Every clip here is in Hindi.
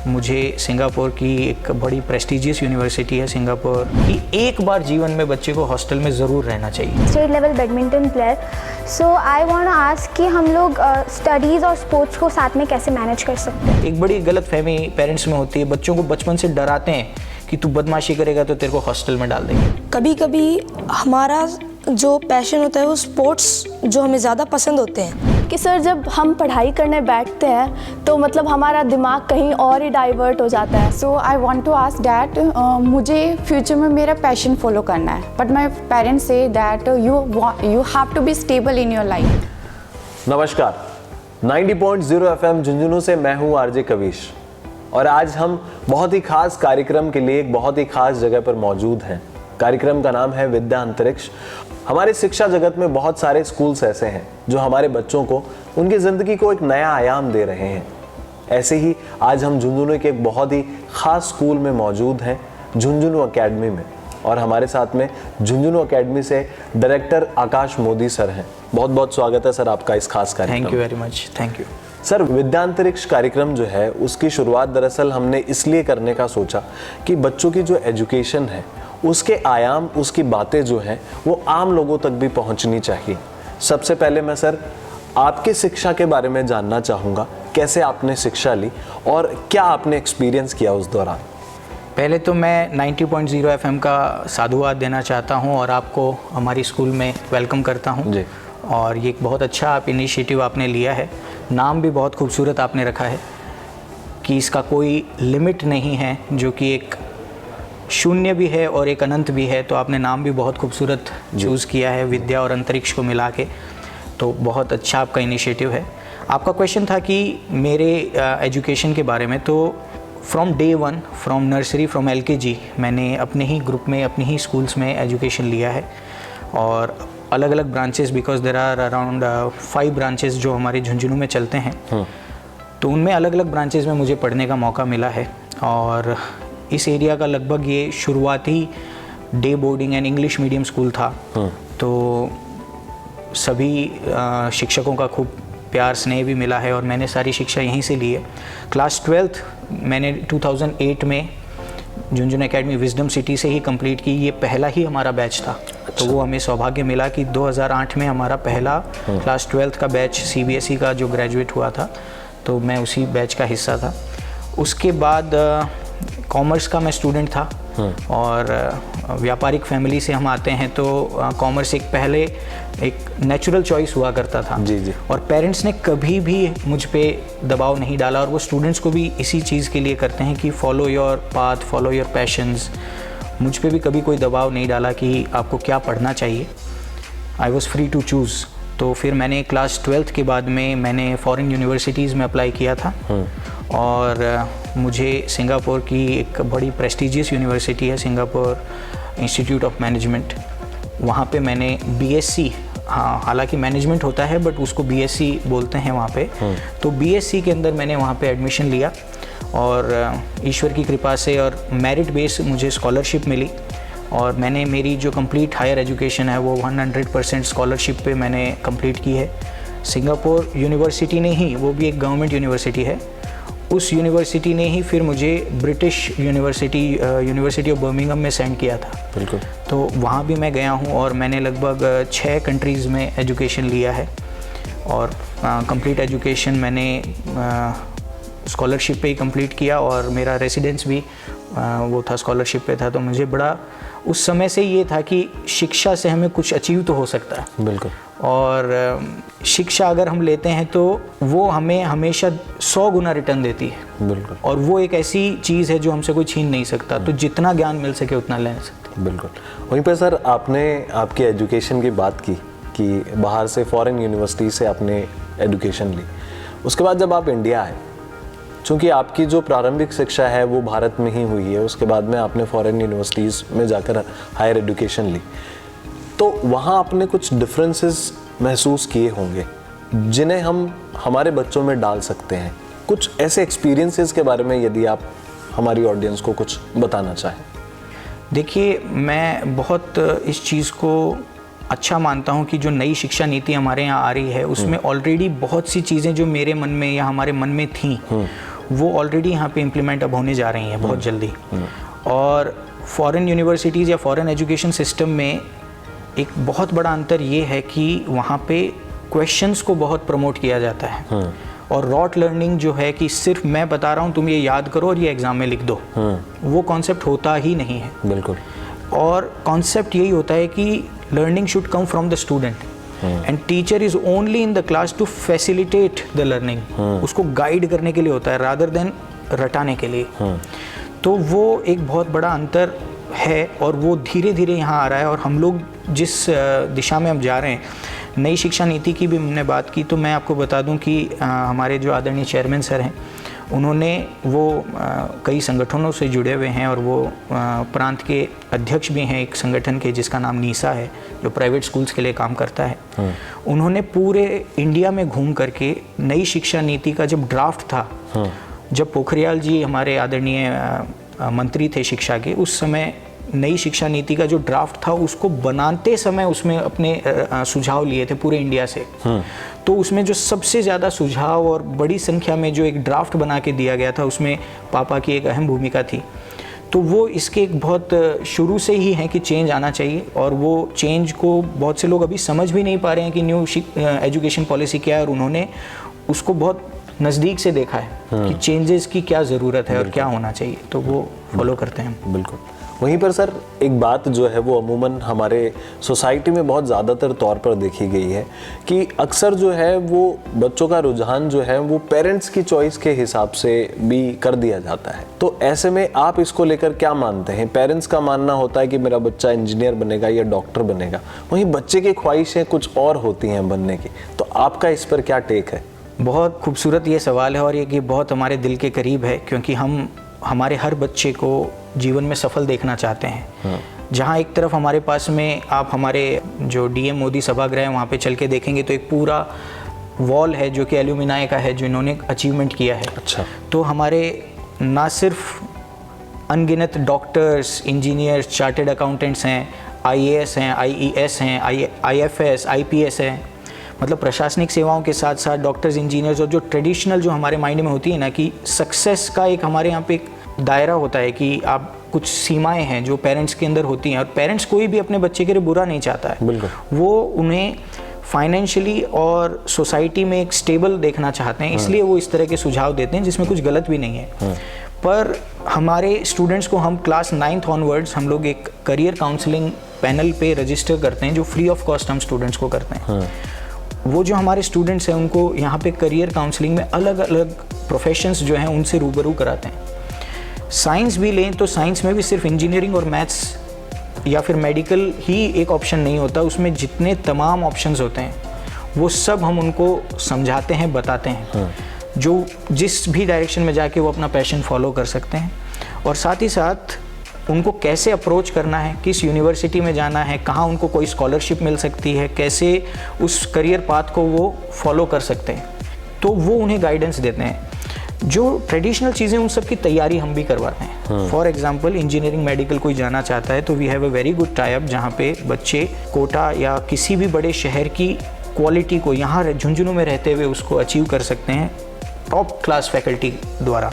मुझे सिंगापुर की एक बड़ी प्रेस्टिजियस यूनिवर्सिटी है सिंगापुर की एक बार जीवन में बच्चे को हॉस्टल में ज़रूर रहना चाहिए। State level badminton player, so I want to ask कि हम लोग स्टडीज़ और स्पोर्ट्स को साथ में कैसे मैनेज कर सकते हैं। एक बड़ी गलतफहमी पेरेंट्स में होती है, बच्चों को बचपन से डराते हैं कि तू बदमाशी करेगा तो तेरे को हॉस्टल में डाल देंगे। कभी कभी हमारा जो पैशन होता है वो स्पोर्ट्स जो हमें ज़्यादा पसंद होते हैं कि सर जब हम पढ़ाई करने बैठते हैं तो मतलब हमारा दिमाग कहीं और ही डाइवर्ट हो जाता है। So I want to ask that मुझे फ्यूचर में मेरा पैशन फॉलो करना है, but my parents say that you have to be stable in your life. नमस्कार, 90.0 FM झुंझुनू से मैं हूं आरजे कविश और आज हम बहुत ही खास कार्यक्रम के लिए एक बहुत ही खास जगह पर मौजूद हैं। कार्यक्रम का नाम है विद्या अंतरिक्ष। हमारे शिक्षा जगत में बहुत सारे स्कूल्स ऐसे हैं जो हमारे बच्चों को उनकी ज़िंदगी को एक नया आयाम दे रहे हैं। ऐसे ही आज हम झुंझुनू के एक बहुत ही ख़ास स्कूल में मौजूद हैं, झुंझुनू अकेडमी में, और हमारे साथ में झुंझुनू अकेडमी से डायरेक्टर आकाश मोदी सर हैं। बहुत बहुत स्वागत है सर आपका इस खास कार्यक्रम। Thank you very much. Thank you sir. Vidyantariksh कार्यक्रम जो है उसकी शुरुआत दरअसल हमने इसलिए करने का सोचा कि बच्चों की जो एजुकेशन है उसके आयाम, उसकी बातें जो हैं वो आम लोगों तक भी पहुंचनी चाहिए। सबसे पहले मैं सर आपके शिक्षा के बारे में जानना चाहूँगा, कैसे आपने शिक्षा ली और क्या आपने एक्सपीरियंस किया उस दौरान। पहले तो मैं 90.0 FM का साधुवाद देना चाहता हूं और आपको हमारी स्कूल में वेलकम करता हूं जी। और ये एक बहुत अच्छा आप इनिशिएटिव आपने लिया है। नाम भी बहुत खूबसूरत आपने रखा है कि इसका कोई लिमिट नहीं है, जो कि एक शून्य भी है और एक अनंत भी है। तो आपने नाम भी बहुत खूबसूरत चूज़ किया है, विद्या और अंतरिक्ष को मिला के। तो बहुत अच्छा आपका इनिशिएटिव है। आपका क्वेश्चन था कि मेरे एजुकेशन के बारे में। तो from day one, from nursery, from LKG मैंने अपने ही ग्रुप में, अपनी ही स्कूल्स में एजुकेशन लिया है और अलग अलग branches, because there are around 5 branches जो हमारे झुंझुनू में चलते हैं। तो उनमें अलग अलग ब्रांचेस में मुझे पढ़ने का मौका मिला है और इस एरिया का लगभग ये शुरुआती day boarding and English medium school था। तो सभी शिक्षकों का खूब प्यार स्नेह भी मिला है और मैंने सारी शिक्षा यहीं से ली है। क्लास 12th मैंने 2008 में झुंझुनू अकेडमी विजडम सिटी से ही कंप्लीट की। ये पहला ही हमारा बैच था। तो वो हमें सौभाग्य मिला कि 2008 में हमारा पहला क्लास 12th का बैच CBSE का जो ग्रेजुएट हुआ था, तो मैं उसी बैच का हिस्सा था। उसके बाद कॉमर्स का मैं स्टूडेंट था और व्यापारिक फैमिली से हम आते हैं, तो कॉमर्स एक पहले एक नेचुरल चॉइस हुआ करता था। जी जी। और पेरेंट्स ने कभी भी मुझ पे दबाव नहीं डाला और वो स्टूडेंट्स को भी इसी चीज़ के लिए करते हैं कि follow your path, follow your passions. मुझ पे भी कभी कोई दबाव नहीं डाला कि आपको क्या पढ़ना चाहिए। I was free to choose. तो फिर मैंने क्लास 12th के बाद में मैंने फॉरेन यूनिवर्सिटीज़ में अप्लाई किया था और मुझे सिंगापुर की एक बड़ी प्रेस्टिजियस यूनिवर्सिटी है, सिंगापुर इंस्टीट्यूट ऑफ मैनेजमेंट, वहाँ पे मैंने BSc, हाँ हालांकि मैनेजमेंट होता है बट उसको BSc बोलते हैं वहाँ पे। तो BSc के अंदर मैंने वहाँ पे एडमिशन लिया और ईश्वर की कृपा से और मेरिट बेस मुझे स्कॉलरशिप मिली और मैंने मेरी जो कंप्लीट हायर एजुकेशन है वो 100% स्कॉलरशिप पे मैंने कंप्लीट की है। सिंगापुर यूनिवर्सिटी ने ही, वो भी एक गवर्नमेंट यूनिवर्सिटी है, उस यूनिवर्सिटी ने ही फिर मुझे ब्रिटिश यूनिवर्सिटी ऑफ बर्मिंघम में सेंड किया था। बिल्कुल। तो वहाँ भी मैं गया हूँ और मैंने लगभग 6 कंट्रीज़ में एजुकेशन लिया है और कंप्लीट एजुकेशन मैंने स्कॉलरशिप पे ही कंप्लीट किया और मेरा रेसिडेंस भी वो था, स्कॉलरशिप पे था। तो मुझे बड़ा उस समय से ये था कि शिक्षा से हमें कुछ अचीव तो हो सकता है। बिल्कुल। और शिक्षा अगर हम लेते हैं तो वो हमें हमेशा 100 गुना रिटर्न देती है। बिल्कुल। और वो एक ऐसी चीज़ है जो हमसे कोई छीन नहीं सकता। तो जितना ज्ञान मिल सके उतना ले सकते। बिल्कुल। वहीं पर सर आपने आपकी एजुकेशन की बात की कि बाहर से फॉरेन यूनिवर्सिटी से आपने एजुकेशन ली। उसके बाद जब आप इंडिया आए, चूँकि आपकी जो प्रारंभिक शिक्षा है वो भारत में ही हुई है, उसके बाद में आपने फॉरेन यूनिवर्सिटीज़ में जाकर हायर एजुकेशन ली, तो वहाँ आपने कुछ डिफरेंसेस महसूस किए होंगे जिन्हें हम हमारे बच्चों में डाल सकते हैं। कुछ ऐसे एक्सपीरियंसेस के बारे में यदि आप हमारी ऑडियंस को कुछ बताना चाहें। देखिए, मैं बहुत इस चीज़ को अच्छा मानता हूँ कि जो नई शिक्षा नीति हमारे यहाँ आ रही है उसमें ऑलरेडी बहुत सी चीज़ें जो मेरे मन में या हमारे मन में थी वो ऑलरेडी यहाँ पे इम्प्लीमेंट अब होने जा रही हैं बहुत जल्दी। और फॉरेन यूनिवर्सिटीज़ या फॉरेन एजुकेशन सिस्टम में एक बहुत बड़ा अंतर ये है कि वहाँ पे क्वेश्चंस को बहुत प्रमोट किया जाता है और रॉट लर्निंग जो है कि सिर्फ मैं बता रहा हूँ तुम ये याद करो और ये एग्ज़ाम में लिख दो, वो कॉन्सेप्ट होता ही नहीं है। बिल्कुल। और कॉन्सेप्ट यही होता है कि learning should come from the student and teacher is only in the class to facilitate the learning. उसको गाइड करने के लिए होता है रादर देन रटाने के लिए। तो वो एक बहुत बड़ा अंतर है और वो धीरे धीरे यहाँ आ रहा है। और हम लोग जिस दिशा में हम जा रहे हैं, नई शिक्षा नीति की भी हमने बात की, तो मैं आपको बता दूं कि हमारे जो आदरणीय चेयरमैन सर हैं, उन्होंने वो कई संगठनों से जुड़े हुए हैं और वो प्रांत के अध्यक्ष भी हैं एक संगठन के जिसका नाम नीसा है, जो प्राइवेट स्कूल्स के लिए काम करता है। उन्होंने पूरे इंडिया में घूम करके नई शिक्षा नीति का जब ड्राफ्ट था, जब पोखरियाल जी हमारे आदरणीय मंत्री थे शिक्षा के, उस समय नई शिक्षा नीति का जो ड्राफ्ट था उसको बनाते समय उसमें अपने सुझाव लिए थे पूरे इंडिया से। तो उसमें जो सबसे ज़्यादा सुझाव और बड़ी संख्या में जो एक ड्राफ्ट बना के दिया गया था, उसमें पापा की एक अहम भूमिका थी। तो वो इसके एक बहुत शुरू से ही है कि चेंज आना चाहिए और वो चेंज को बहुत से लोग अभी समझ भी नहीं पा रहे हैं कि न्यू एजुकेशन पॉलिसी क्या है, और उन्होंने उसको बहुत नज़दीक से देखा है कि चेंजेस की क्या ज़रूरत है और क्या होना चाहिए, तो वो फॉलो करते हैं। बिल्कुल। वहीं पर सर एक बात जो है वो अमूमन हमारे सोसाइटी में बहुत ज़्यादातर तौर पर देखी गई है कि अक्सर जो है वो बच्चों का रुझान जो है वो पेरेंट्स की चॉइस के हिसाब से भी कर दिया जाता है। तो ऐसे में आप इसको लेकर क्या मानते हैं? पेरेंट्स का मानना होता है कि मेरा बच्चा इंजीनियर बनेगा या डॉक्टर बनेगा, वहीं बच्चे की ख्वाहिशें कुछ और होती हैं बनने की। तो आपका इस पर क्या टेक है? बहुत खूबसूरत ये सवाल है और ये बहुत हमारे दिल के करीब है, क्योंकि हम हमारे हर बच्चे को जीवन में सफल देखना चाहते हैं। जहाँ एक तरफ हमारे पास में आप हमारे जो डीएम मोदी सभागृह है वहाँ पे चल के देखेंगे तो एक पूरा वॉल है जो कि एल्यूमिनाई का है, जो इन्होंने अचीवमेंट किया है। अच्छा। तो हमारे ना सिर्फ अनगिनत डॉक्टर्स, इंजीनियर्स, चार्टेड अकाउंटेंट्स हैं, आईएएस हैं, आईईएस हैं, आईएफएस, आईपीएस हैं, मतलब प्रशासनिक सेवाओं के साथ साथ डॉक्टर्स, इंजीनियर्स, और जो ट्रेडिशनल जो हमारे माइंड में होती है ना कि सक्सेस का एक हमारे यहाँ पे एक दायरा होता है कि आप कुछ सीमाएं हैं जो पेरेंट्स के अंदर होती हैं, और पेरेंट्स कोई भी अपने बच्चे के लिए बुरा नहीं चाहता है। बिल्कुल। वो उन्हें फाइनेंशियली और सोसाइटी में एक स्टेबल देखना चाहते हैं, इसलिए वो इस तरह के सुझाव देते हैं जिसमें कुछ गलत भी नहीं है। पर हमारे स्टूडेंट्स को हम क्लास 9th ऑनवर्ड्स हम लोग एक करियर काउंसलिंग पैनल पे रजिस्टर करते हैं जो फ्री ऑफ कॉस्ट हम स्टूडेंट्स को करते हैं। वो जो हमारे स्टूडेंट्स हैं उनको यहाँ पे करियर काउंसलिंग में अलग अलग प्रोफेशंस जो हैं उनसे रूबरू कराते हैं। साइंस भी लें तो साइंस में भी सिर्फ इंजीनियरिंग और मैथ्स या फिर मेडिकल ही एक ऑप्शन नहीं होता, उसमें जितने तमाम ऑप्शंस होते हैं वो सब हम उनको समझाते हैं, बताते हैं, जो जिस भी डायरेक्शन में जाके वो अपना पैशन फॉलो कर सकते हैं। और साथ ही साथ उनको कैसे अप्रोच करना है, किस यूनिवर्सिटी में जाना है, कहाँ उनको कोई स्कॉलरशिप मिल सकती है, कैसे उस करियर पाथ को वो फॉलो कर सकते हैं, तो वो उन्हें गाइडेंस देते हैं। जो ट्रेडिशनल चीज़ें उन सब की तैयारी हम भी करवाते हैं। फॉर एग्जांपल इंजीनियरिंग, मेडिकल कोई जाना चाहता है तो we have a very good tie up जहाँ पे बच्चे कोटा या किसी भी बड़े शहर की क्वालिटी को यहाँ झुंझुनू में रहते हुए उसको अचीव कर सकते हैं टॉप क्लास फैकल्टी द्वारा।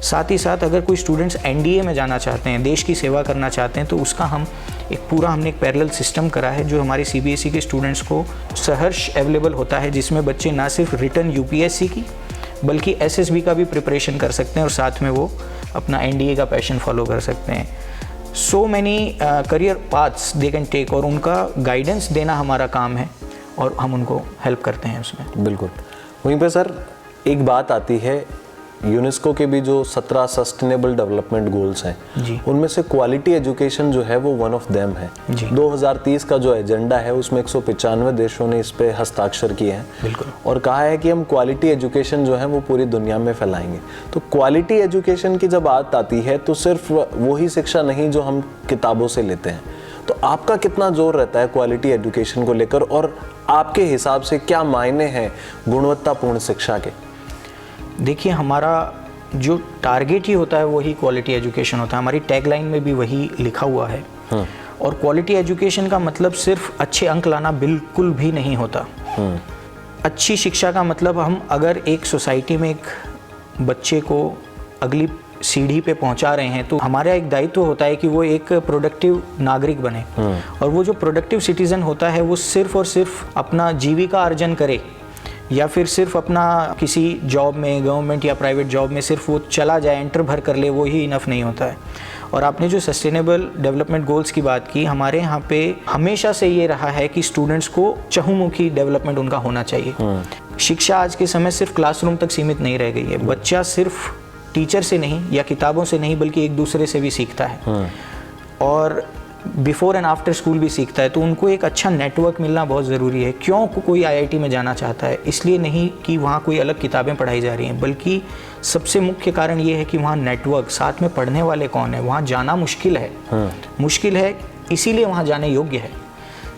साथ ही साथ अगर कोई स्टूडेंट्स एनडीए में जाना चाहते हैं, देश की सेवा करना चाहते हैं, तो उसका हमने एक पैरेलल सिस्टम करा है जो हमारे सीबीएसई के स्टूडेंट्स को सहर्ष अवेलेबल होता है, जिसमें बच्चे ना सिर्फ रिटन यूपीएससी की बल्कि एसएसबी का भी प्रिपरेशन कर सकते हैं और साथ में वो अपना एनडीए का पैशन फॉलो कर सकते हैं। So many career paths they can take, और उनका गाइडेंस देना हमारा काम है और हम उनको हेल्प करते हैं उसमें। बिल्कुल। वहीं पे सर एक बात आती है, यूनेस्को के भी जो 17 सस्टेनेबल डेवलपमेंट गोल्स हैं उनमें से क्वालिटी एजुकेशन जो है वो वन ऑफ देम है। 2030 का जो एजेंडा है उसमें 195 देशों ने इस पे हस्ताक्षर किए हैं। बिल्कुल। और कहा है कि हम क्वालिटी एजुकेशन जो है वो पूरी दुनिया में फैलाएंगे। तो क्वालिटी एजुकेशन की जब बात आती है तो सिर्फ वही शिक्षा नहीं जो हम किताबों से लेते हैं, तो आपका कितना जोर रहता है क्वालिटी एजुकेशन को लेकर, और आपके हिसाब से क्या मायने हैं गुणवत्तापूर्ण शिक्षा के? देखिए, हमारा जो टारगेट ही होता है वही क्वालिटी एजुकेशन होता है। हमारी टैगलाइन में भी वही लिखा हुआ है। और क्वालिटी एजुकेशन का मतलब सिर्फ अच्छे अंक लाना बिल्कुल भी नहीं होता। अच्छी शिक्षा का मतलब हम अगर एक सोसाइटी में एक बच्चे को अगली सीढ़ी पे पहुंचा रहे हैं, तो हमारा एक दायित्व होता है कि वो एक प्रोडक्टिव नागरिक बने। और वो जो प्रोडक्टिव सिटीज़न होता है वो सिर्फ और सिर्फ अपना जीविका अर्जन करे या फिर सिर्फ अपना किसी जॉब में, गवर्नमेंट या प्राइवेट जॉब में सिर्फ वो चला जाए, एंटर भर कर ले, वो ही इनफ नहीं होता है। और आपने जो सस्टेनेबल डेवलपमेंट गोल्स की बात की, हमारे यहाँ पे हमेशा से ये रहा है कि स्टूडेंट्स को चहुमुखी डेवलपमेंट उनका होना चाहिए। शिक्षा आज के समय सिर्फ क्लासरूम तक सीमित नहीं रह गई है। बच्चा सिर्फ टीचर से नहीं या किताबों से नहीं बल्कि एक दूसरे से भी सीखता है और बिफोर एंड आफ्टर स्कूल भी सीखता है। तो उनको एक अच्छा नेटवर्क मिलना बहुत ज़रूरी है। क्यों कोई आईआईटी में जाना चाहता है? इसलिए नहीं कि वहाँ कोई अलग किताबें पढ़ाई जा रही हैं, बल्कि सबसे मुख्य कारण ये है कि वहाँ नेटवर्क, साथ में पढ़ने वाले कौन है। वहाँ जाना मुश्किल है, मुश्किल है इसीलिए वहाँ जाने योग्य है,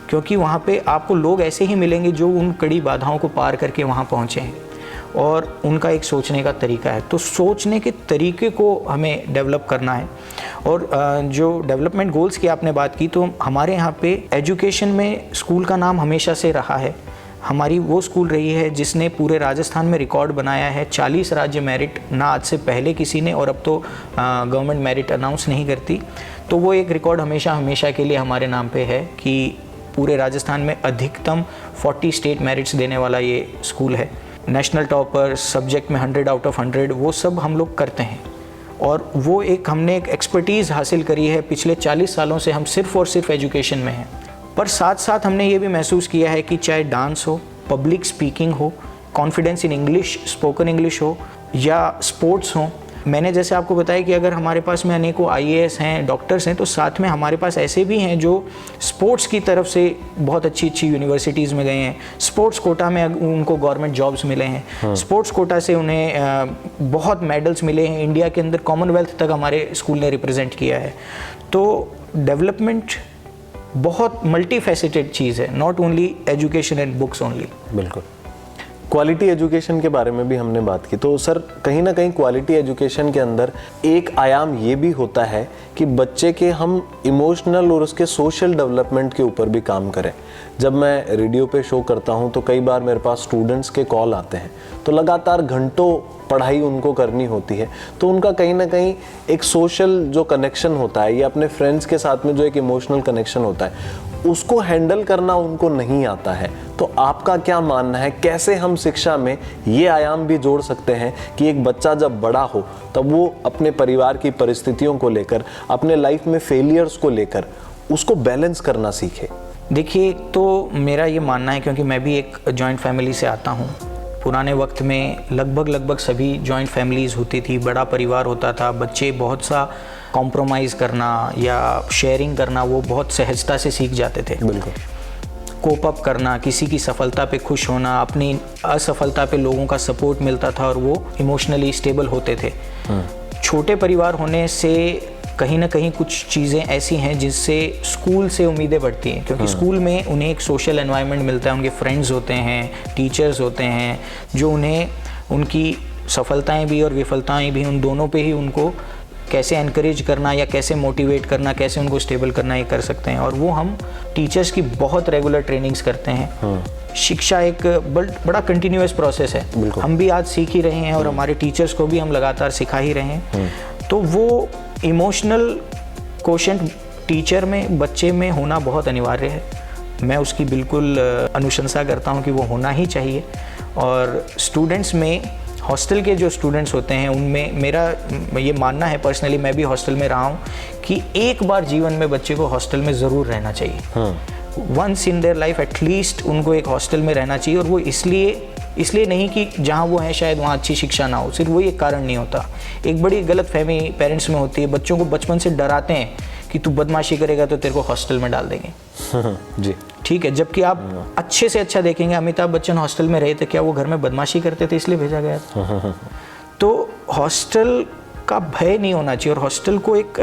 क्योंकि वहाँ पे आपको लोग ऐसे ही मिलेंगे जो उन कड़ी बाधाओं को पार करके वहाँ पहुँचे हैं और उनका एक सोचने का तरीका है। तो सोचने के तरीके को हमें डेवलप करना है। और जो डेवलपमेंट गोल्स की आपने बात की, तो हमारे यहाँ पे एजुकेशन में स्कूल का नाम हमेशा से रहा है। हमारी वो स्कूल रही है जिसने पूरे राजस्थान में रिकॉर्ड बनाया है। 40 राज्य मेरिट, ना आज से पहले किसी ने, और अब तो गवर्नमेंट मेरिट अनाउंस नहीं करती, तो वो एक रिकॉर्ड हमेशा के लिए हमारे नाम पे है कि पूरे राजस्थान में अधिकतम 40 स्टेट मेरिट्स देने वाला ये स्कूल है। नेशनल टॉपर, सब्जेक्ट में 100 आउट ऑफ 100, वो सब हम लोग करते हैं। और वो हमने एक एक्सपर्टीज़ हासिल करी है। पिछले 40 सालों से हम सिर्फ और सिर्फ एजुकेशन में हैं। पर साथ साथ हमने ये भी महसूस किया है कि चाहे डांस हो, पब्लिक स्पीकिंग हो, confidence in English, spoken English हो या स्पोर्ट्स हो। मैंने जैसे आपको बताया कि अगर हमारे पास में अनेकों आईएएस हैं, डॉक्टर्स हैं, तो साथ में हमारे पास ऐसे भी हैं जो स्पोर्ट्स की तरफ से बहुत अच्छी यूनिवर्सिटीज़ में गए हैं। स्पोर्ट्स कोटा में उनको गवर्नमेंट जॉब्स मिले हैं। स्पोर्ट्स कोटा से उन्हें बहुत मेडल्स मिले हैं। इंडिया के अंदर कॉमनवेल्थ तक हमारे स्कूल ने रिप्रेजेंट किया है। तो डेवलपमेंट बहुत मल्टी फैसेटेड चीज़ है, not only education and books only. बिल्कुल। क्वालिटी एजुकेशन के बारे में भी हमने बात की, तो सर कहीं ना कहीं क्वालिटी एजुकेशन के अंदर एक आयाम ये भी होता है कि बच्चे के हम इमोशनल और उसके सोशल डेवलपमेंट के ऊपर भी काम करें। जब मैं रेडियो पे शो करता हूँ तो कई बार मेरे पास स्टूडेंट्स के कॉल आते हैं, तो लगातार घंटों पढ़ाई उनको करनी होती है, तो उनका कहीं ना कहीं एक सोशल जो कनेक्शन होता है या अपने फ्रेंड्स के साथ में जो एक इमोशनल कनेक्शन होता है, उसको हैंडल करना उनको नहीं आता है। तो आपका क्या मानना है, कैसे हम शिक्षा में ये आयाम भी जोड़ सकते हैं कि एक बच्चा जब बड़ा हो तब वो अपने परिवार की परिस्थितियों को लेकर, अपने लाइफ में फेलियर्स को लेकर उसको बैलेंस करना सीखे? देखिए, एक तो मेरा ये मानना है, क्योंकि मैं भी एक जॉइंट फैमिली से आता हूँ। पुराने वक्त में लगभग सभी जॉइंट फैमिलीज़ होती थी, बड़ा परिवार होता था। बच्चे बहुत सा कॉम्प्रोमाइज़ करना या शेयरिंग करना वो बहुत सहजता से सीख जाते थे। बिल्कुल। कोप अप करना, किसी की सफलता पे खुश होना, अपनी असफलता पे लोगों का सपोर्ट मिलता था और वो इमोशनली स्टेबल होते थे। छोटे परिवार होने से कहीं ना कहीं कुछ चीज़ें ऐसी हैं जिससे स्कूल से उम्मीदें बढ़ती हैं, क्योंकि स्कूल में उन्हें एक सोशल एनवायरनमेंट मिलता है, उनके फ्रेंड्स होते हैं, टीचर्स होते हैं जो उन्हें उनकी सफलताएं भी और विफलताएं भी, उन दोनों पे ही उनको कैसे एनकरेज करना या कैसे मोटिवेट करना, कैसे उनको स्टेबल करना, ये कर सकते हैं। और वो हम टीचर्स की बहुत रेगुलर ट्रेनिंग्स करते हैं। शिक्षा एक बड़ा कंटिन्यूअस प्रोसेस है। हम भी आज सीख ही रहे हैं और हमारे टीचर्स को भी हम लगातार सिखा ही रहे हैं। तो वो इमोशनल कोशेंट टीचर में, बच्चे में होना बहुत अनिवार्य है। मैं उसकी बिल्कुल अनुशंसा करता हूँ कि वो होना ही चाहिए। और स्टूडेंट्स में, हॉस्टल के जो स्टूडेंट्स होते हैं उनमें मेरा ये मानना है, पर्सनली मैं भी हॉस्टल में रहा हूँ, कि एक बार जीवन में बच्चे को हॉस्टल में ज़रूर रहना चाहिए। Once in their life at least उनको एक हॉस्टल में रहना चाहिए। और वो इसलिए नहीं कि जहाँ वो हैं शायद वहाँ अच्छी शिक्षा ना हो, सिर्फ वही एक कारण नहीं होता। एक बड़ी गलतफहमी पेरेंट्स में होती है, बच्चों को बचपन से डराते हैं कि तू बदमाशी करेगा तो तेरे को हॉस्टल में डाल देंगे। जी ठीक है, जबकि आप अच्छे से अच्छा देखेंगे, अमिताभ बच्चन हॉस्टल में रहे थे, क्या वो घर में बदमाशी करते थे इसलिए भेजा गया था? तो हॉस्टल का भय नहीं होना चाहिए और हॉस्टल को एक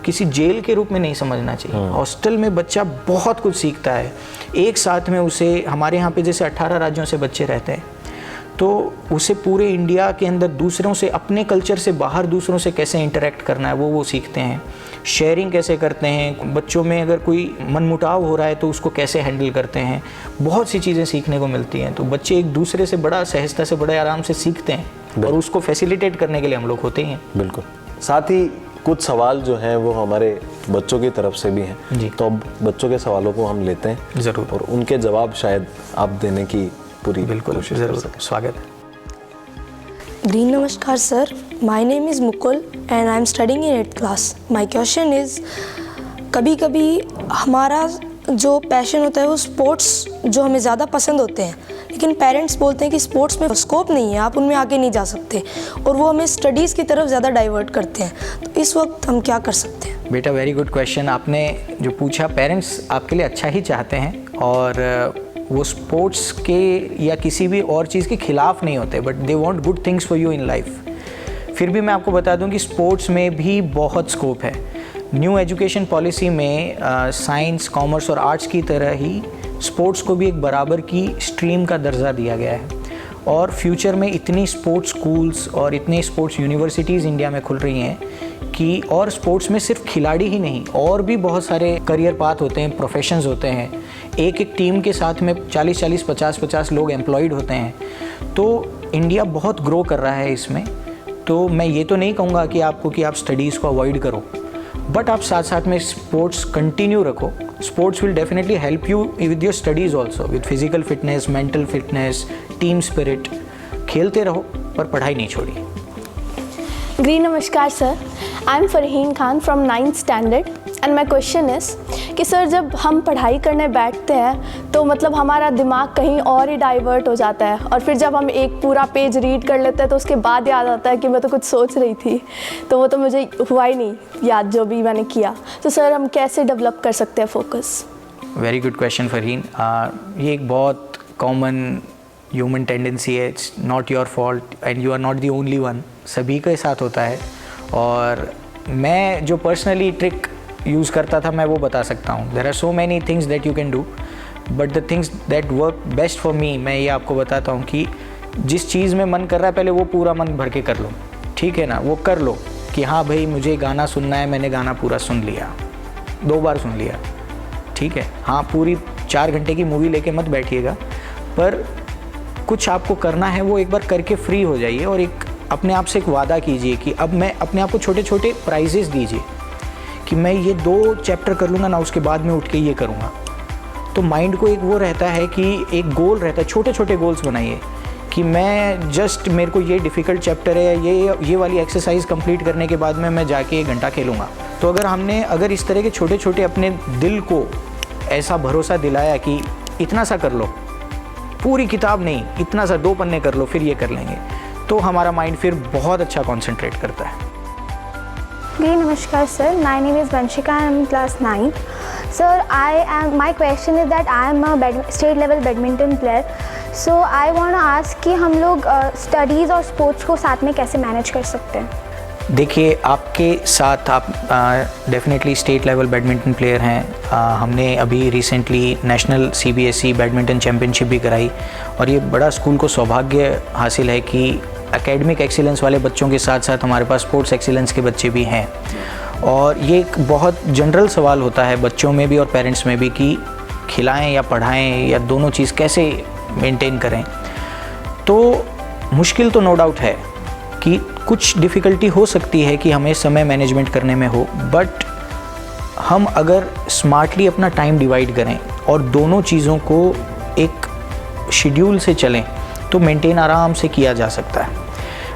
किसी जेल के रूप में नहीं समझना चाहिए। हॉस्टल में बच्चा बहुत कुछ सीखता है। एक साथ में उसे, हमारे यहाँ पे जैसे 18 राज्यों से बच्चे रहते हैं, तो उसे पूरे इंडिया के अंदर दूसरों से, अपने कल्चर से बाहर दूसरों से कैसे इंटरेक्ट करना है वो सीखते हैं। शेयरिंग कैसे करते हैं, बच्चों में अगर कोई मनमुटाव हो रहा है तो उसको कैसे हैंडल करते हैं, बहुत सी चीज़ें सीखने को मिलती हैं। तो बच्चे एक दूसरे से बड़ा सहजता से, बड़े आराम से सीखते हैं और उसको फैसिलिटेट करने के लिए हम लोग होते ही हैं। बिल्कुल। साथ ही कुछ सवाल जो हैं वो हमारे बच्चों की तरफ से भी हैं जी। तो अब बच्चों के सवालों को हम लेते हैं ज़रूर, और उनके जवाब शायद आप देने की पूरी बिल्कुल कोशिश कर ज़रूर, सकें। स्वागत है। ग्रीन नमस्कार sir, my name is Mukul and I am studying in 8th class. My question is, कभी कभी हमारा जो पैशन होता है वो स्पोर्ट्स जो हमें ज़्यादा पसंद होते हैं, लेकिन पेरेंट्स बोलते हैं कि स्पोर्ट्स में स्कोप नहीं है, आप उनमें आगे नहीं जा सकते, और वो हमें स्टडीज़ की तरफ ज़्यादा डाइवर्ट करते हैं। तो इस वक्त हम क्या कर सकते हैं? बेटा वेरी गुड क्वेश्चन आपने जो पूछा। पेरेंट्स आपके लिए अच्छा ही चाहते हैं और वो स्पोर्ट्स के या किसी भी और चीज़ के खिलाफ नहीं होते, but they want good things for you in life. फिर भी मैं आपको बता दूं कि स्पोर्ट्स में भी बहुत स्कोप है। न्यू एजुकेशन पॉलिसी में साइंस, कॉमर्स और आर्ट्स की तरह ही स्पोर्ट्स को भी एक बराबर की स्ट्रीम का दर्जा दिया गया है और फ्यूचर में इतनी स्पोर्ट्स स्कूल्स और इतने स्पोर्ट्स यूनिवर्सिटीज़ इंडिया में खुल रही हैं कि और स्पोर्ट्स में सिर्फ खिलाड़ी ही नहीं, और भी बहुत सारे करियर पाथ होते हैं, प्रोफेशंस होते हैं। एक एक टीम के साथ में 40-40, 50-50 लोग एम्प्लॉयड होते हैं। तो इंडिया बहुत ग्रो कर रहा है इसमें। तो मैं ये तो नहीं कहूँगा कि आपको कि आप स्टडीज़ को अवॉइड करो, बट आप साथ साथ में स्पोर्ट्स कंटिन्यू रखो। Sports will definitely help you with your studies also, with physical fitness, mental fitness, team spirit. खेलते रहो पर पढ़ाई नहीं छोड़ी। ग्रीन नमस्कार sir, I am Farheen Khan from 9th standard and my question is कि सर जब हम पढ़ाई करने बैठते हैं तो मतलब हमारा दिमाग कहीं और ही डाइवर्ट हो जाता है, और फिर जब हम एक पूरा पेज रीड कर लेते हैं तो उसके बाद याद आता है कि मैं तो कुछ सोच रही थी, तो वो तो मुझे हुआ ही नहीं याद जो भी मैंने किया। तो सर हम कैसे डेवलप कर सकते हैं focus? Very good question Farheen. ये एक बहुत कॉमन ह्यूमन टेंडेंसी है, it's not your fault and you are not the only one. सभी के साथ होता है और मैं जो पर्सनली ट्रिक यूज़ करता था मैं वो बता सकता हूँ। There are so many things that you can do, but the things that work best for me, मैं ये आपको बताता हूँ कि जिस चीज़ में मन कर रहा है पहले वो पूरा मन भर के कर लो, ठीक है ना। वो कर लो कि हाँ भाई मुझे गाना सुनना है, मैंने गाना पूरा सुन लिया, 2 बार सुन लिया, ठीक है। हाँ, पूरी 4 घंटे की मूवी लेके मत बैठिएगा, पर कुछ आपको करना है वो एक बार करके फ्री हो जाइए और एक अपने आप से एक वादा कीजिए कि अब मैं अपने आप को छोटे छोटे प्राइजेस दीजिए कि मैं ये 2 चैप्टर कर लूँगा ना, उसके बाद में उठ के ये करूँगा। तो माइंड को एक वो रहता है कि एक गोल रहता है, छोटे छोटे गोल्स बनाइए कि मैं जस्ट मेरे को ये डिफ़िकल्ट चैप्टर है, ये वाली एक्सरसाइज कंप्लीट करने के बाद में मैं जाके 1 घंटा खेलूँगा। तो अगर इस तरह के छोटे छोटे अपने दिल को ऐसा भरोसा दिलाया कि इतना सा कर लो, पूरी किताब नहीं, इतना सा 2 पन्ने कर लो, फिर ये कर लेंगे, तो हमारा माइंड फिर बहुत अच्छा कॉन्सेंट्रेट करता है। जी नमस्कार sir, my name is Vanshika, I am class 9th। Sir my question is that I am a state level badminton player, so I want to ask कि हम लोग स्टडीज़ और स्पोर्ट्स को साथ में कैसे मैनेज कर सकते हैं? देखिए, आपके साथ आप definitely state level badminton player हैं। हमने अभी recently national CBSE badminton championship भी कराई और ये बड़ा स्कूल को सौभाग्य हासिल है कि एकेडमिक एक्सीलेंस वाले बच्चों के साथ साथ हमारे पास स्पोर्ट्स एक्सीलेंस के बच्चे भी हैं। और ये एक बहुत जनरल सवाल होता है बच्चों में भी और पेरेंट्स में भी कि खिलाएं या पढ़ाएं या दोनों चीज़ कैसे मेंटेन करें। तो मुश्किल तो नो डाउट है कि कुछ डिफ़िकल्टी हो सकती है कि हमें समय मैनेजमेंट करने में हो, बट हम अगर स्मार्टली अपना टाइम डिवाइड करें और दोनों चीज़ों को एक शेड्यूल से चलें तो मेंटेन आराम से किया जा सकता है।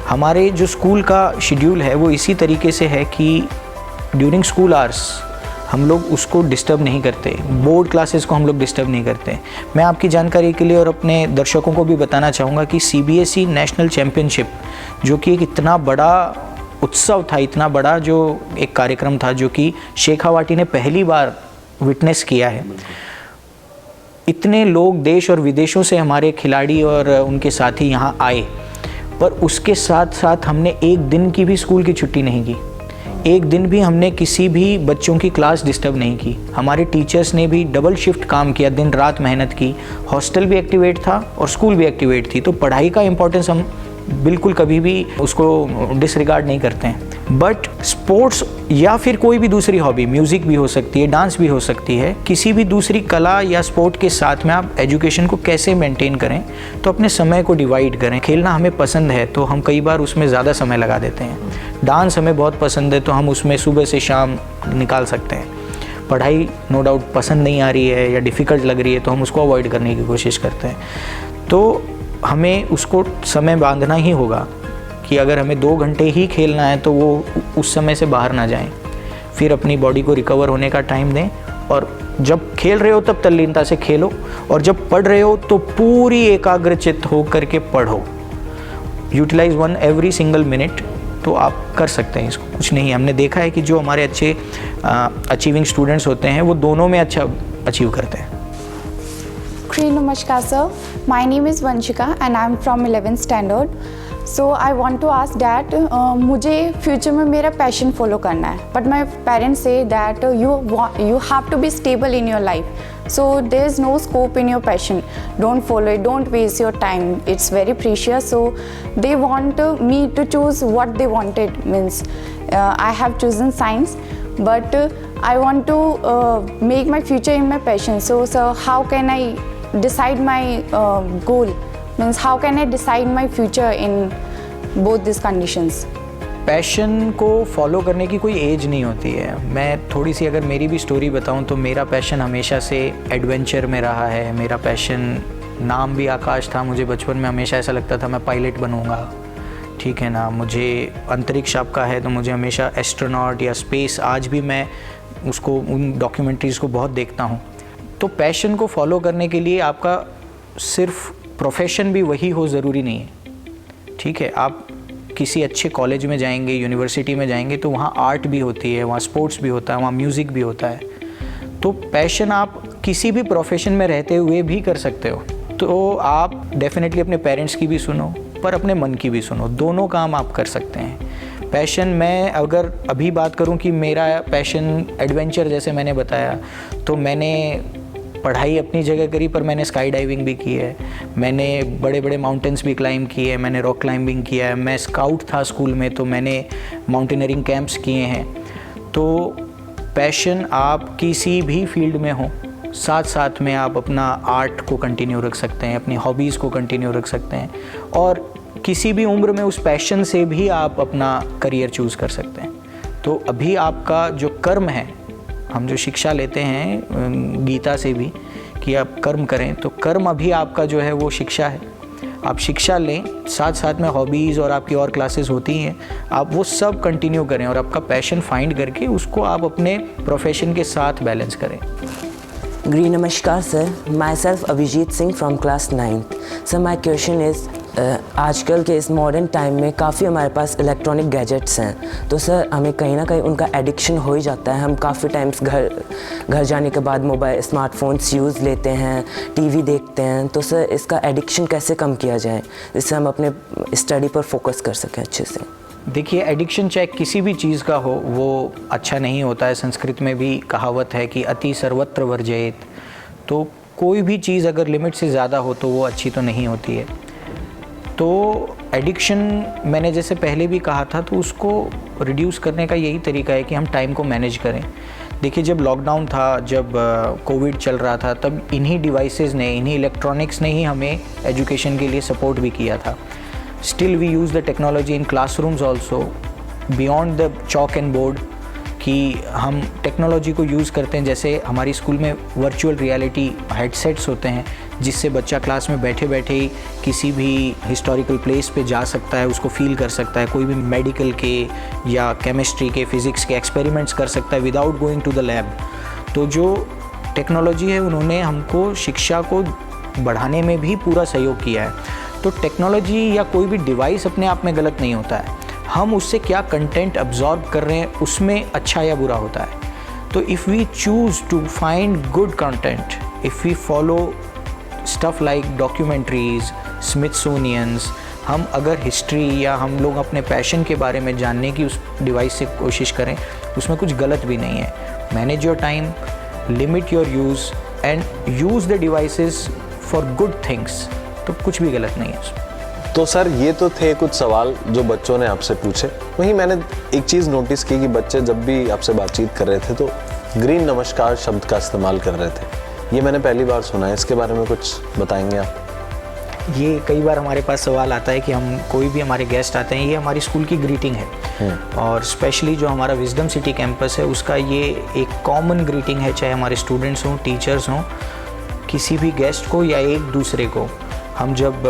हमारे जो स्कूल का शेड्यूल है वो इसी तरीके से है कि ड्यूरिंग स्कूल आवर्स हम लोग उसको डिस्टर्ब नहीं करते, बोर्ड क्लासेस को हम लोग डिस्टर्ब नहीं करते। मैं आपकी जानकारी के लिए और अपने दर्शकों को भी बताना चाहूँगा कि CBSE नेशनल चैम्पियनशिप, जो कि एक इतना बड़ा उत्सव था, इतना बड़ा जो एक कार्यक्रम था जो कि शेखावाटी ने पहली बार विटनेस किया है। इतने लोग देश और विदेशों से हमारे खिलाड़ी और उनके साथी यहाँ आए, पर उसके साथ साथ हमने एक दिन की भी स्कूल की छुट्टी नहीं की। एक दिन भी हमने किसी भी बच्चों की क्लास डिस्टर्ब नहीं की। हमारे टीचर्स ने भी डबल शिफ्ट काम किया, दिन रात मेहनत की। हॉस्टल भी एक्टिवेट था और स्कूल भी एक्टिवेट थी। तो पढ़ाई का इम्पोर्टेंस हम बिल्कुल कभी भी उसको डिसरिगार्ड नहीं करते हैं। बट स्पोर्ट्स या फिर कोई भी दूसरी हॉबी, म्यूज़िक भी हो सकती है, डांस भी हो सकती है, किसी भी दूसरी कला या स्पोर्ट के साथ में आप एजुकेशन को कैसे मेंटेन करें, तो अपने समय को डिवाइड करें। खेलना हमें पसंद है तो हम कई बार उसमें ज़्यादा समय लगा देते हैं। डांस हमें बहुत पसंद है तो हम उसमें सुबह से शाम निकाल सकते हैं। पढ़ाई नो डाउट पसंद नहीं आ रही है या डिफ़िकल्ट लग रही है तो हम उसको अवॉइड करने की कोशिश करते हैं। तो हमें उसको समय बांधना ही होगा कि अगर हमें 2 घंटे ही खेलना है तो वो उस समय से बाहर ना जाएं। फिर अपनी बॉडी को रिकवर होने का टाइम दें और जब खेल रहे हो तब तल्लीनता से खेलो और जब पढ़ रहे हो तो पूरी एकाग्रचित्त हो करके पढ़ो। Utilize one every single minute. तो आप कर सकते हैं इसको, कुछ नहीं। हमने देखा है कि जो हमारे अच्छे अचीविंग स्टूडेंट्स होते हैं वो दोनों में अच्छा अचीव करते हैं। Namaskar sir, my name is Vanshika and I'm from 11th standard. So I want to ask that मुझे फ्यूचर में मेरा पैशन फॉलो करना है, but my parents say that you have to be stable in your life. So there is no scope in your passion. Don't follow it. Don't waste your time. It's very precious. So they want me to choose what they wanted. Means I have chosen science, but I want to make my future in my passion. So sir, how can I decide my goal? Means how can I decide my future in both these conditions? Passion को फॉलो करने की कोई एज नहीं होती है। मैं थोड़ी सी अगर मेरी भी स्टोरी बताऊं तो मेरा पैशन हमेशा से एडवेंचर में रहा है। मेरा पैशन नाम भी आकाश था। मुझे बचपन में हमेशा ऐसा लगता था मैं पायलट बनूंगा, ठीक है ना। मुझे अंतरिक्ष आपका है तो मुझे हमेशा एस्ट्रोनॉट या स्पेस, आज भी मैं उसको उन डॉक्यूमेंट्रीज़ को बहुत देखता हूँ। तो पैशन को फॉलो करने के लिए आपका सिर्फ प्रोफेशन भी वही हो ज़रूरी नहीं है, ठीक है। आप किसी अच्छे कॉलेज में जाएंगे, यूनिवर्सिटी में जाएंगे तो वहाँ आर्ट भी होती है, वहाँ स्पोर्ट्स भी होता है, वहाँ म्यूज़िक भी होता है। तो पैशन आप किसी भी प्रोफेशन में रहते हुए भी कर सकते हो। तो आप डेफिनेटली अपने पेरेंट्स की भी सुनो पर अपने मन की भी सुनो, दोनों काम आप कर सकते हैं। पैशन, मैं अगर अभी बात करूं कि मेरा पैशन एडवेंचर, जैसे मैंने बताया, तो मैंने पढ़ाई अपनी जगह करी पर मैंने स्काई डाइविंग भी की है, मैंने बड़े बड़े माउंटेन्स भी क्लाइंब किए हैं, मैंने रॉक क्लाइंबिंग किया है, मैं स्काउट था स्कूल में तो मैंने माउंटेनियरिंग कैंप्स किए हैं। तो पैशन आप किसी भी फील्ड में हो, साथ साथ में आप अपना आर्ट को कंटिन्यू रख सकते हैं, अपनी हॉबीज़ को कंटिन्यू रख सकते हैं और किसी भी उम्र में उस पैशन से भी आप अपना करियर चूज़ कर सकते हैं। तो अभी आपका जो कर्म है, हम जो शिक्षा लेते हैं गीता से भी कि आप कर्म करें, तो कर्म अभी आपका जो है वो शिक्षा है। आप शिक्षा लें, साथ साथ में हॉबीज़ और आपकी और क्लासेस होती हैं, आप वो सब कंटिन्यू करें और आपका पैशन फाइंड करके उसको आप अपने प्रोफेशन के साथ बैलेंस करें। नमस्कार sir, myself Abhijeet Singh from class 9th। Sir my question is, आजकल के इस मॉडर्न टाइम में काफ़ी हमारे पास इलेक्ट्रॉनिक गैजेट्स हैं, तो सर हमें कहीं ना कहीं उनका एडिक्शन हो ही जाता है। हम काफ़ी टाइम्स घर जाने के बाद मोबाइल स्मार्टफोन्स यूज़ लेते हैं, टीवी देखते हैं। तो सर इसका एडिक्शन कैसे कम किया जाए जिससे हम अपने स्टडी पर फोकस कर सकें अच्छे से? देखिए, एडिक्शन चाहे किसी भी चीज़ का हो वो अच्छा नहीं होता है। संस्कृत में भी कहावत है कि अति सर्वत्र वर्जयेत। तो कोई भी चीज़ अगर लिमिट से ज़्यादा हो तो वो अच्छी तो नहीं होती है। तो एडिक्शन, मैंने जैसे पहले भी कहा था, तो उसको रिड्यूस करने का यही तरीका है कि हम टाइम को मैनेज करें। देखिए, जब लॉकडाउन था, जब कोविड चल रहा था, तब इन्हीं डिवाइसेस ने, इन्हीं इलेक्ट्रॉनिक्स ने ही हमें एजुकेशन के लिए सपोर्ट भी किया था। Still we use the technology in classrooms also beyond the chalk and board, कि हम टेक्नोलॉजी को यूज़ करते हैं। जैसे हमारी स्कूल में वर्चुअल रियलिटी हेडसेट्स होते हैं जिससे बच्चा क्लास में बैठे बैठे ही किसी भी हिस्टोरिकल प्लेस पे जा सकता है, उसको फील कर सकता है, कोई भी मेडिकल के या केमिस्ट्री के, फिज़िक्स के एक्सपेरिमेंट्स कर सकता है without going to the lab. तो जो टेक्नोलॉजी है उन्होंने हमको शिक्षा को बढ़ाने में भी पूरा सहयोग किया है। तो टेक्नोलॉजी या कोई भी डिवाइस अपने आप में गलत नहीं होता है, हम उससे क्या कंटेंट अब्जॉर्ब कर रहे हैं उसमें अच्छा या बुरा होता है। तो if we choose to find good content, if we follow stuff like documentaries, Smithsonian's, हम अगर हिस्ट्री या हम लोग अपने पैशन के बारे में जानने की उस डिवाइस से कोशिश करें, उसमें कुछ गलत भी नहीं है। Manage your time, limit your use and use the devices for good things, तो कुछ भी गलत नहीं है उसमें। तो सर ये तो थे कुछ सवाल जो बच्चों ने आपसे पूछे। वहीं मैंने एक चीज़ नोटिस की कि बच्चे जब भी आपसे बातचीत कर रहे थे तो ग्रीन नमस्कार शब्द का इस्तेमाल कर रहे थे। ये मैंने पहली बार सुना है, इसके बारे में कुछ बताएंगे आप? ये कई बार हमारे पास सवाल आता है कि हम कोई भी हमारे गेस्ट आते हैं, ये हमारी स्कूल की ग्रीटिंग है और स्पेशली जो हमारा विजडम सिटी कैंपस है उसका ये एक कॉमन ग्रीटिंग है, चाहे हमारे स्टूडेंट्स हों, टीचर्स हों, किसी भी गेस्ट को या एक दूसरे को हम जब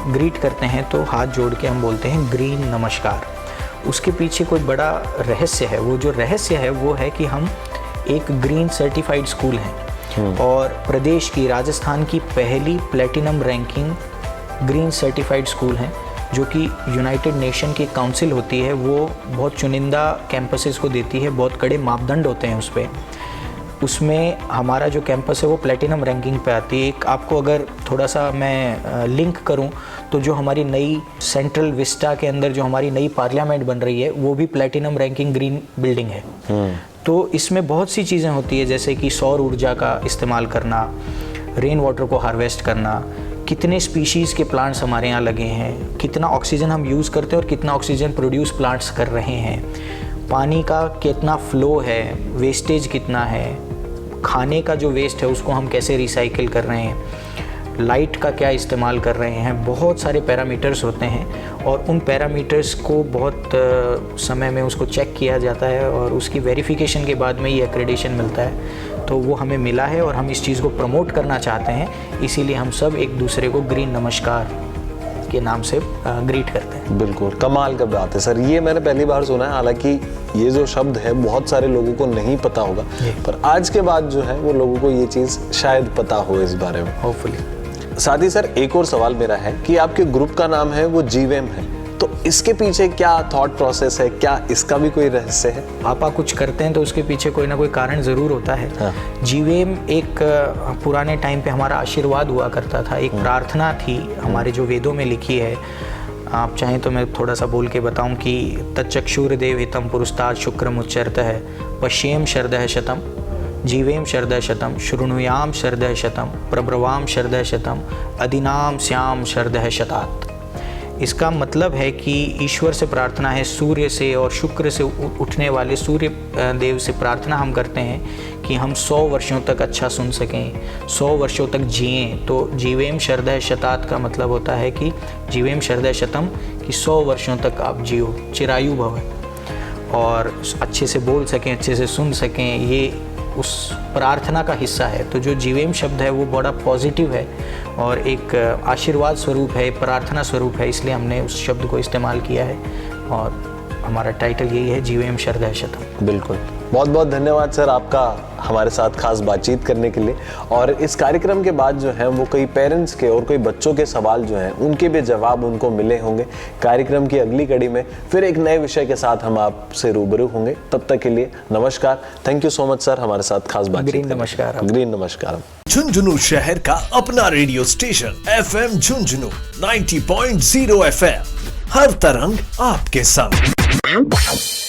ग्रीट करते हैं तो हाथ जोड़ के हम बोलते हैं ग्रीन नमस्कार। उसके पीछे कोई बड़ा रहस्य है। वो जो रहस्य है वो है कि हम एक ग्रीन सर्टिफाइड स्कूल हैं और प्रदेश की, राजस्थान की पहली platinum ranking green certified school हैं, जो कि यूनाइटेड नेशन की काउंसिल होती है, वो बहुत चुनिंदा कैंपसेस को देती है, बहुत कड़े मापदंड होते हैं उस पर। उसमें हमारा जो कैंपस है वो प्लेटिनम रैंकिंग पे आती है। एक आपको अगर थोड़ा सा मैं लिंक करूं तो जो हमारी नई सेंट्रल विस्टा के अंदर जो हमारी नई पार्लियामेंट बन रही है वो भी प्लेटिनम रैंकिंग ग्रीन बिल्डिंग है। तो इसमें बहुत सी चीज़ें होती है, जैसे कि सौर ऊर्जा का इस्तेमाल करना, रेन वाटर को हार्वेस्ट करना, कितने स्पीशीज़ के प्लांट्स हमारे यहाँ लगे हैं, कितना ऑक्सीजन हम यूज़ करते हैं और कितना ऑक्सीजन प्रोड्यूस प्लांट्स कर रहे हैं, पानी का कितना फ़्लो है, वेस्टेज कितना है, खाने का जो वेस्ट है उसको हम कैसे रिसाइकिल कर रहे हैं, लाइट का क्या इस्तेमाल कर रहे हैं। बहुत सारे पैरामीटर्स होते हैं और उन पैरामीटर्स को बहुत समय में उसको चेक किया जाता है और उसकी वेरिफिकेशन के बाद में ये एक्रेडिशन मिलता है। तो वो हमें मिला है और हम इस चीज़ को प्रमोट करना चाहते हैं, इसीलिए हम सब एक दूसरे को ग्रीन नमस्कार के नाम से ग्रीट करते हैं। बिल्कुल कमाल का बात है सर, ये मैंने पहली बार सुना है। हालांकि ये जो शब्द है बहुत सारे लोगों को नहीं पता होगा, पर आज के बाद जो है वो लोगों को ये चीज़ शायद पता हो इस बारे में, होपफुली। साथ ही सर एक और सवाल मेरा है कि आपके ग्रुप का नाम है वो जीवेम है, तो इसके पीछे क्या थॉट प्रोसेस है, क्या इसका भी कोई रहस्य है? पापा कुछ करते हैं तो उसके पीछे कोई ना कोई कारण ज़रूर होता है। हाँ। जीवेम एक पुराने टाइम पे हमारा आशीर्वाद हुआ करता था, एक प्रार्थना थी हमारे जो वेदों में लिखी है। आप चाहें तो मैं थोड़ा सा बोल के बताऊं कि तच्चक्षुर्देव हितम पुरुस्तात् शुक्रमुच्चरतः पश्येम शरदः शतम जीवेम शरदः शतम शृणुयाम शरदः शतम प्रब्रवाम शरदः शतम अधिनाम श्याम शरदः शतात्। इसका मतलब है कि ईश्वर से प्रार्थना है, सूर्य से और शुक्र से उठने वाले सूर्य देव से प्रार्थना हम करते हैं कि हम 100 वर्षों तक अच्छा सुन सकें, 100 वर्षों तक जिएं। तो जीवेम शरदः शतात् का मतलब होता है कि जीवेम शरदः शतम कि 100 वर्षों तक आप जियो, चिरायु भव, और अच्छे से बोल सकें, अच्छे से सुन सकें, ये उस प्रार्थना का हिस्सा है। तो जो जीवेम शब्द है वो बड़ा पॉजिटिव है और एक आशीर्वाद स्वरूप है, प्रार्थना स्वरूप है, इसलिए हमने उस शब्द को इस्तेमाल किया है और हमारा टाइटल यही है जीवेम शरदः शतम। बिल्कुल, बहुत बहुत धन्यवाद सर आपका हमारे साथ खास बातचीत करने के लिए। और इस कार्यक्रम के बाद जो है वो कई पेरेंट्स के और कई बच्चों के सवाल जो हैं उनके भी जवाब उनको मिले होंगे। कार्यक्रम की अगली कड़ी में फिर एक नए विषय के साथ हम आपसे रूबरू होंगे। तब तक के लिए नमस्कार। Thank you so much sir हमारे साथ खास बातचीत। ग्रीन नमस्कार। ग्रीन नमस्कार। झुंझुनू शहर का अपना radio station FM Jhunjhunu 90.0 FM, हर तरंग आपके संग।